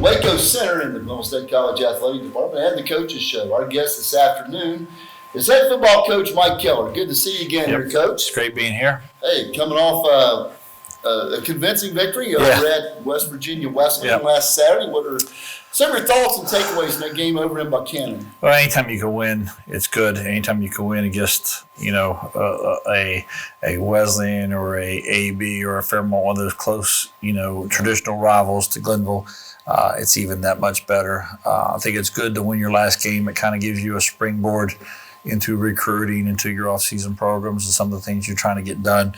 Waco Center in the Glenville State College Athletic Department and the Coaches Show. Our guest this afternoon is head football coach Mike Kellar. Good to see you again here, Coach. It's great being here. Hey, coming off a convincing victory over at West Virginia Wesleyan last Saturday. What are some of your thoughts and takeaways in that game over in Buchanan? Well, anytime you can win, it's good. Anytime you can win against, a Wesleyan or a AB or a Fairmont, one of those close, traditional rivals to Glenville, it's even that much better. I think it's good to win your last game. It kind of gives you a springboard into recruiting, into your off-season programs and some of the things you're trying to get done.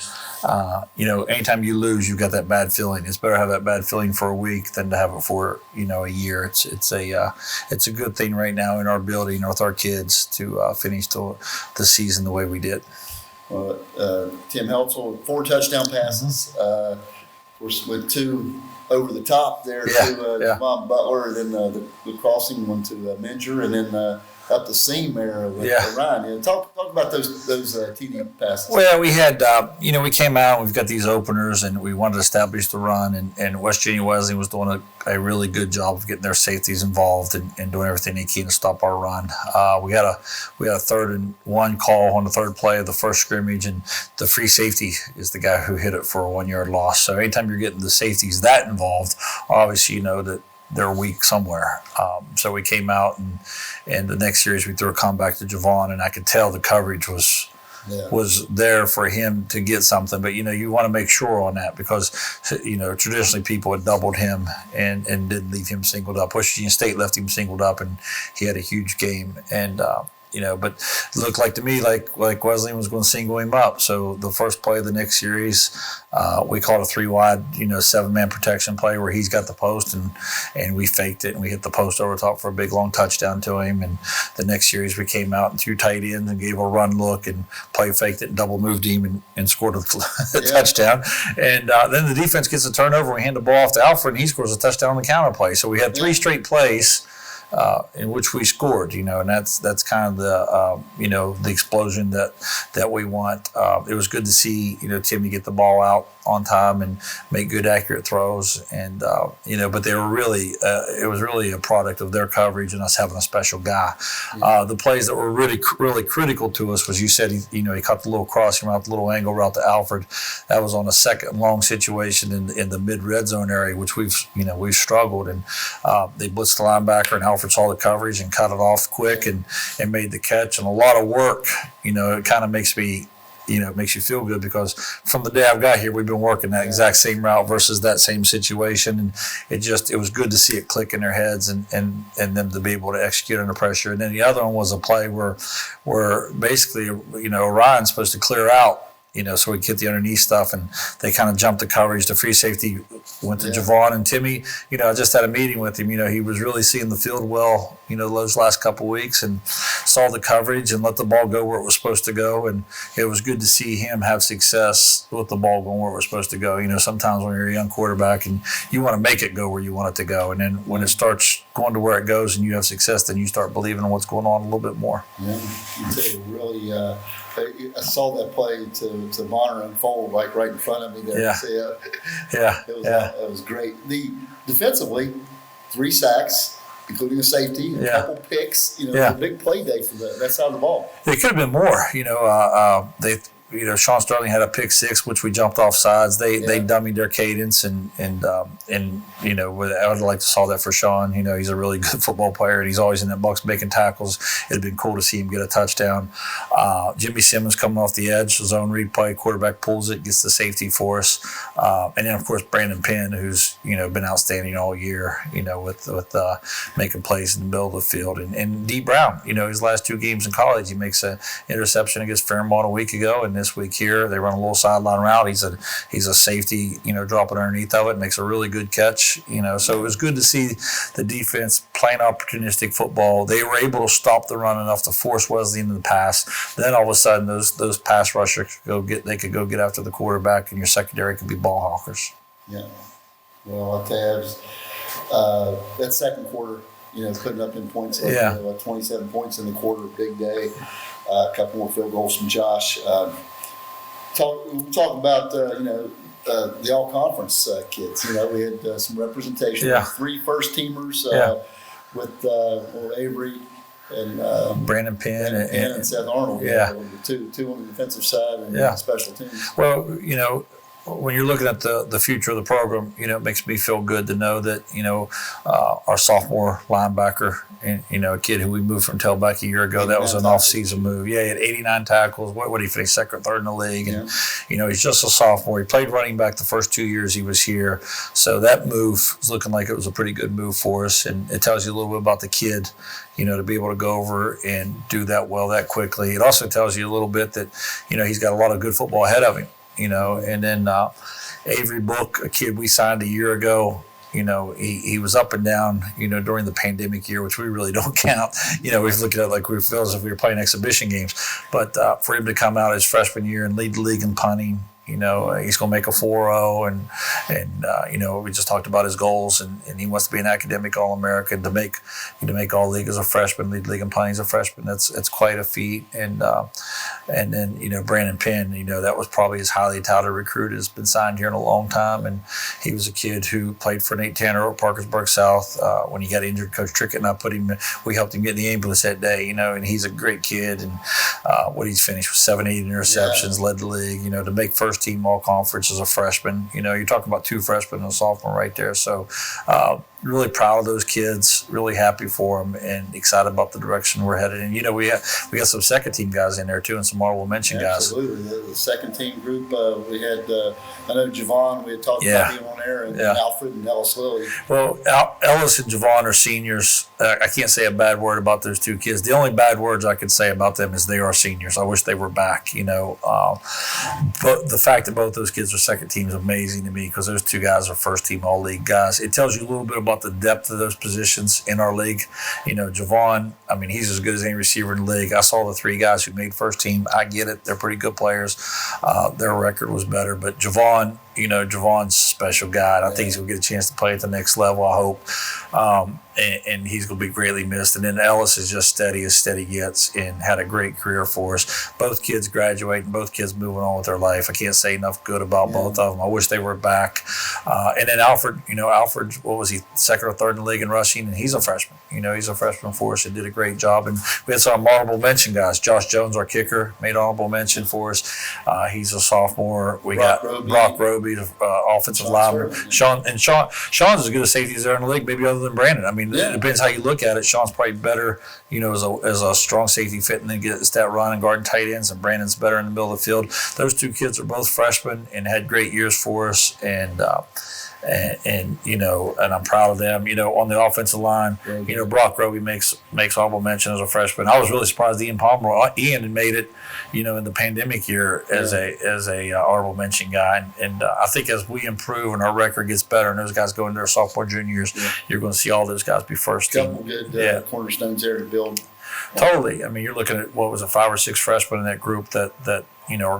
Anytime you lose, you've got that bad feeling. It's better to have that bad feeling for a week than to have it for, a year. It's a good thing right now in our building with our kids to finish the season the way we did. Tim Heltzel, 4 touchdown passes. Of course, with 2 over the top there to Javon Butler, and then the crossing one to Minger, and then up the seam there with Ryan. Talk about those TD passes. Well, we had, we came out, we've got these openers, and we wanted to establish the run, and West Virginia Wesleyan was doing a really good job of getting their safeties involved and doing everything they can to stop our run. We had a 3rd and 1 call on the 3rd play of the first scrimmage, and the free safety is the guy who hit it for a 1-yard loss. So anytime you're getting the safeties that involved, obviously you know that they're weak somewhere. So we came out, and the next series we threw a comeback to Javon, and I could tell the coverage was there for him to get something. But, you want to make sure on that because, traditionally people had doubled him and didn't leave him singled up. West Virginia State left him singled up, and he had a huge game. And, but it looked like to me like Wesleyan was going to single him up. So the first play of the next series, we called a 3-wide, 7-man protection play where he's got the post, and we faked it, and we hit the post over top for a big long touchdown to him. And the next series we came out and 2 tight ends and gave a run look and play faked it and double moved him and scored a touchdown. And then the defense gets a turnover. We hand the ball off to Alfred, and he scores a touchdown on the counter play. So we had 3 straight plays in which we scored, and that's kind of the explosion that we want. It was good to see, Timmy get the ball out on time and make good, accurate throws, and but they were really, it was really a product of their coverage and us having a special guy. The plays that were really, really critical to us was, you said, he caught the little crossing route, the little angle route to Alfred. That was on a 2nd long situation in the mid red zone area, which we've struggled, and they blitzed the linebacker, and Alfred saw the coverage and cut it off quick and made the catch. And a lot of work, it kind of makes me, it makes you feel good because from the day I've got here, we've been working that exact same route versus that same situation. And it was good to see it click in their heads and them to be able to execute under pressure. And then the other one was a play where basically, Orion's supposed to clear out, so we get the underneath stuff, and they kind of jumped the coverage. The free safety went to Javon, and Timmy, I just had a meeting with him. He was really seeing the field well, those last couple of weeks, and saw the coverage and let the ball go where it was supposed to go. And it was good to see him have success with the ball going where it was supposed to go. Sometimes when you're a young quarterback and you want to make it go where you want it to go, and then when it starts going to where it goes and you have success, then you start believing in what's going on a little bit more. Yeah, you really. I saw that play to Bonner unfold right in front of me there. It was great. Defensively, 3 sacks, including a safety, a couple picks. A big play day for that side of the ball. It could have been more. Sean Sterling had a pick 6, which we jumped off sides. They dummied their cadence, and I would like to saw that for Sean. He's a really good football player, and he's always in that box making tackles. It'd been cool to see him get a touchdown. Jimmy Simmons coming off the edge, zone read play, quarterback pulls it, gets the safety for us. And then, of course, Brandon Penn, who's, been outstanding all year, with making plays in the middle of the field. And D. Brown, his last 2 games in college, he makes an interception against Fairmont a week ago, and this week here they run a little sideline route. He's a safety, dropping underneath of it, makes a really good catch. So it was good to see the defense playing opportunistic football. They were able to stop the run enough to force Wesleyan in the pass. Then all of a sudden those pass rushers could go get after the quarterback, and your secondary could be ball hawkers. Yeah. Well, I'll tell you, that second quarter, putting up in points, 27 points in the quarter, big day. A couple more field goals from Josh. Talk about the all-conference kids. We had some representation. Yeah. 3 first-teamers with Avery and Brandon Penn and Seth Arnold. Yeah. Two on the defensive side and special teams. Well, when you're looking at the future of the program, it makes me feel good to know that, our sophomore linebacker and, a kid who we moved from tailback a year ago, that was an off-season move. Yeah, he had 89 tackles. What did he finish? Second, third in the league. And, he's just a sophomore. He played running back the first 2 years he was here. So that move was looking like it was a pretty good move for us. And it tells you a little bit about the kid, to be able to go over and do that well that quickly. It also tells you a little bit that, he's got a lot of good football ahead of him. And then Avery Book, a kid we signed a year ago, he was up and down, during the pandemic year, which we really don't count. We look at it like we feel as if we were playing exhibition games. But for him to come out his freshman year and lead the league in punting, he's going to make a 4.0, and we just talked about his goals, and he wants to be an academic All-American to make All-League as a freshman, lead league in punting as a freshman. That's quite a feat. And then Brandon Penn, that was probably his highly touted recruit, has been signed here in a long time, and he was a kid who played for Nate Tanner at Parkersburg South. When he got injured, Coach Trickett and I we helped him get in the ambulance that day, and he's a great kid, and what he's finished with 7-8 interceptions, led the league, to make first team all conference as a freshman. You're talking about 2 freshmen and a sophomore right there. So really proud of those kids, really happy for them, and excited about the direction we're headed in. We got some second team guys in there too, and some honorable mention guys. Absolutely, the second team group. We had I know Javon. We had talked about him on there, and Alfred and Ellis Lilly. Well, Ellis and Javon are seniors. I can't say a bad word about those 2 kids. The only bad words I can say about them is they are seniors. I wish they were back. But the fact that both those kids are second team is amazing to me, because those 2 guys are first team All-League guys. It tells you a little bit about the depth of those positions in our league. Javon, he's as good as any receiver in the league. I saw the 3 guys who made first team. I get it. They're pretty good players. Their record was better. But Javon's a special guy, and I think he's going to get a chance to play at the next level, I hope. And he's going to be greatly missed. And then Ellis is just steady as steady gets, and had a great career for us. Both kids graduating, both kids moving on with their life. I can't say enough good about both of them. I wish they were back. And then Alfred, what was he, second or third in the league in rushing? And he's a freshman. He's a freshman for us and did a great job. And we had some honorable mention guys. Josh Jones, our kicker, made honorable mention for us. He's a sophomore. We got Brock Roby, offensive lineman. Sean's as good a safety as there in the league, maybe other than Brandon. It depends how you look at it. Sean's probably better, as a strong safety fit, and then gets that run and guarding tight ends, and Brandon's better in the middle of the field. Those 2 kids are both freshmen and had great years for us, and I'm proud of them. On the offensive line, Brock Roby makes honorable mention as a freshman. I was really surprised Ian had made it, in the pandemic year as a honorable mention guy. And I think as we improve and our record gets better, and those guys go into their sophomore, junior years, you're going to see all those guys be first team. Couple good cornerstones there to build. Totally. You're looking at 5 or 6 freshmen in that group that are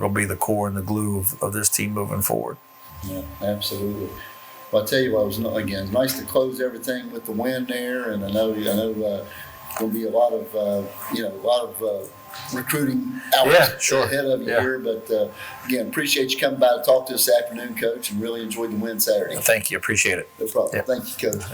going to be the core and the glue of this team moving forward. Yeah, absolutely. Well, I tell you what, it was again nice to close everything with the win there, and I know there'll be a lot of recruiting hours ahead of you here. But again, appreciate you coming by to talk to us this afternoon, Coach, and really enjoyed the win Saturday. Thank you, appreciate it. No problem. Thank you, Coach.